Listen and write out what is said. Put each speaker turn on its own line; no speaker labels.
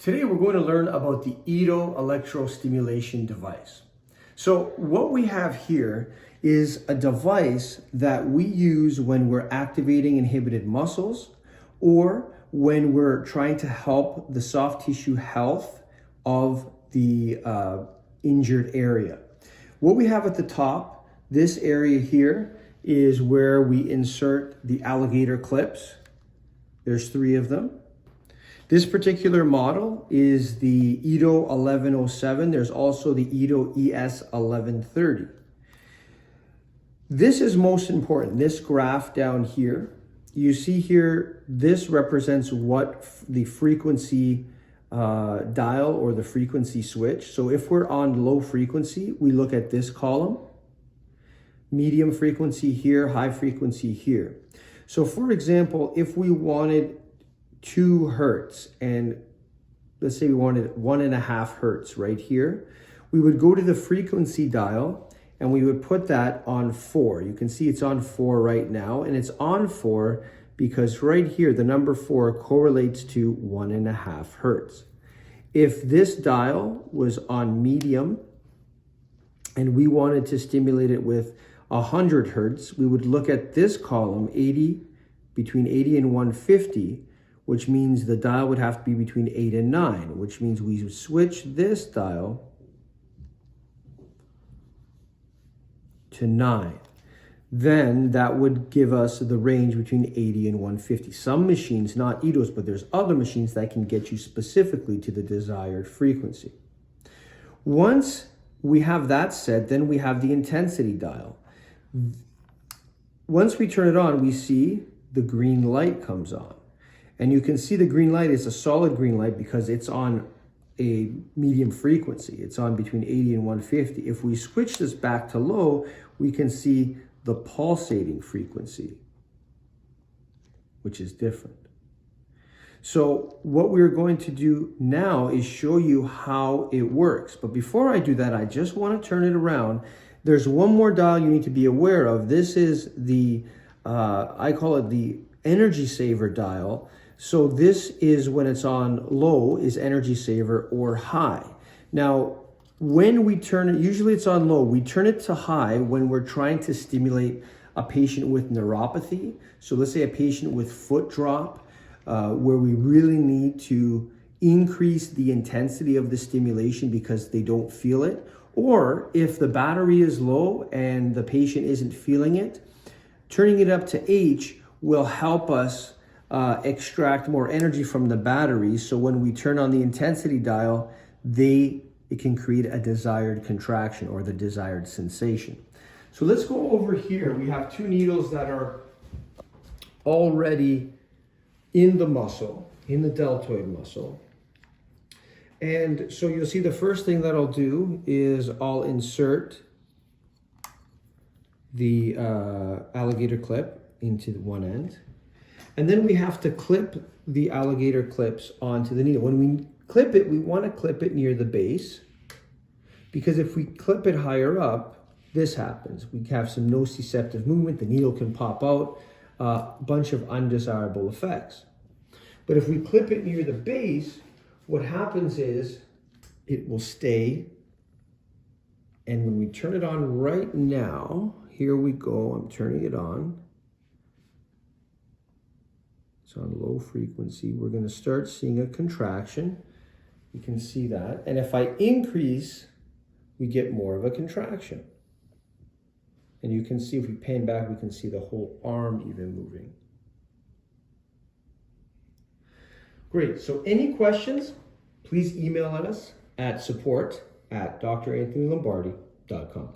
Today we're going to learn about the EDO electrostimulation device. So what we have here is a device that we use when we're activating inhibited muscles or when we're trying to help the soft tissue health of the injured area. What we have at the top, this area here, is where we insert the alligator clips. There's 3 of them. This particular model is the EDO 1107. There's also the EDO ES 1130. This is most important. This graph down here, you see here, this represents what the frequency dial or the frequency switch. So if we're on low frequency, we look at this column. Medium frequency here, high frequency here. So for example, if we wanted 2 hertz and let's say we wanted 1.5 hertz right here, we would go to the frequency dial and we would put that on 4. You can see it's on 4 right now, and it's on 4 because right here the number 4 correlates to 1.5 hertz. If this dial was on medium and we wanted to stimulate it with 100 hertz, we would look at this column, between 80 and 150, which means the dial would have to be between 8 and 9, which means we would switch this dial to 9. Then that would give us the range between 80 and 150. Some machines, not EDOs, but there's other machines that can get you specifically to the desired frequency. Once we have that set, then we have the intensity dial. Once we turn it on, we see the green light comes on. And you can see the green light is a solid green light because it's on a medium frequency. It's on between 80 and 150. If we switch this back to low, we can see the pulsating frequency, which is different. So what we're going to do now is show you how it works. But before I do that, I just want to turn it around. There's one more dial you need to be aware of. This is the, I call it the energy saver dial. So this is when it's on low is energy saver or high. Now, when we turn it, usually it's on low, we turn it to high when we're trying to stimulate a patient with neuropathy. So let's say a patient with foot drop, where we really need to increase the intensity of the stimulation because they don't feel it. Or if the battery is low and the patient isn't feeling it, turning it up to H will help us extract more energy from the battery. So when we turn on the intensity dial, it can create a desired contraction or the desired sensation. So let's go over here. We have 2 needles that are already in the muscle, in the deltoid muscle. And so you'll see the first thing that I'll do is I'll insert the alligator clip into one end. And then we have to clip the alligator clips onto the needle. When we clip it, we want to clip it near the base, because if we clip it higher up, this happens. We have some nociceptive movement, the needle can pop out, a bunch of undesirable effects. But if we clip it near the base, what happens is it will stay. And when we turn it on right now, here we go, I'm turning it on. It's on low frequency. We're going to start seeing a contraction. You can see that. And if I increase, we get more of a contraction. And you can see if we pan back, we can see the whole arm even moving. Great. So any questions, please email us at support@dranthonylombardi.com.